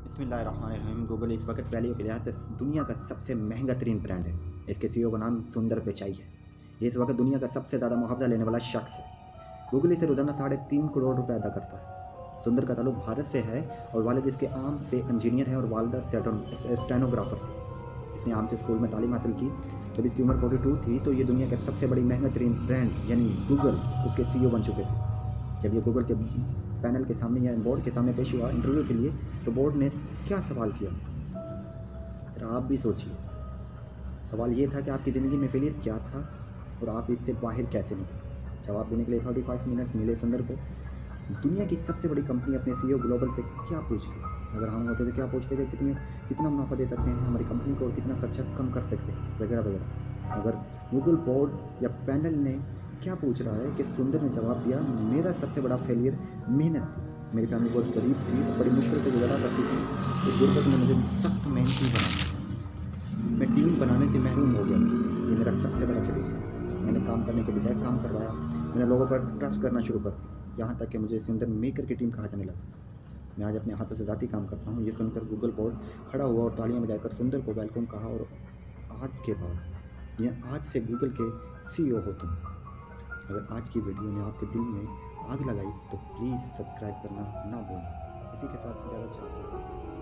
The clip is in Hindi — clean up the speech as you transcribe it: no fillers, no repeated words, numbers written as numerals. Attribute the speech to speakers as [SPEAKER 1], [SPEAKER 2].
[SPEAKER 1] बिस्मिल्लाहिर्रहमानिर्रहीम। गूगल इस वक्त वैल्यू के लिहाज से दुनिया का सबसे महंगा तरीन ब्रांड है। इसके सीईओ का नाम सुंदर पिचाई है। ये इस वक्त दुनिया का सबसे ज़्यादा मुआवजा लेने वाला शख्स है। गूगल इसे रोज़ाना 3.5 करोड़ रुपए अदा करता है। सुंदर का ताल्लुक भारत से है और वालिद इसके आम से इंजीनियर हैं और वालदा स्टेनोग्राफर थी। इसने आम से स्कूल में तालीम हासिल की। जब इसकी उम्र 42 थी तो ये दुनिया का सबसे बड़ी महंगा तरीन ब्रांड यानी गूगल उसके सीईओ बन चुके थे। जब ये गूगल के पैनल के सामने या बोर्ड के सामने पेश हुआ इंटरव्यू के लिए, तो बोर्ड ने क्या सवाल किया, जरा आप भी सोचिए। सवाल ये था कि आपकी ज़िंदगी में फेलियर क्या था और आप इससे बाहर कैसे निकले। जवाब देने के लिए 35 मिनट मिले सुंदर को। दुनिया की सबसे बड़ी कंपनी अपने सीईओ ग्लोबल से क्या पूछती, अगर हम होते तो क्या पूछते थे, कितना मुनाफा दे सकते हैं हमारी कंपनी को और कितना खर्चा कम कर सकते हैं, वगैरह वगैरह। अगर गूगल बोर्ड या पैनल ने क्या पूछ रहा है कि सुंदर ने जवाब दिया, मेरा सबसे बड़ा फेलियर मेहनत थी। मेरी फैमिली बहुत गरीब थी, बड़ी मुश्किल से गुजारा करती थी। इस गुर्बत ने मुझे सख्त मेहनती बनाया। मैं टीम बनाने से महरूम हो गया। ये मेरा सबसे बड़ा फेलियर है। मैंने काम करने के बजाय काम करवाया। मैंने लोगों पर ट्रस्ट करना शुरू कर दिया, यहाँ तक कि मुझे सुंदर मेकर की टीम कहा जाने लगा। मैं आज अपने हाथों से ज़ाती काम करता हूँ। ये सुनकर गूगल बोर्ड खड़ा हुआ और तालियां बजाकर सुंदर को वेलकम कहा। और आज के बाद या आज से गूगल के सीईओ हो तुम। अगर आज की वीडियो ने आपके दिल में आग लगाई तो प्लीज़ सब्सक्राइब करना ना भूलना। इसी के साथ इजाज़त चाहता हूँ।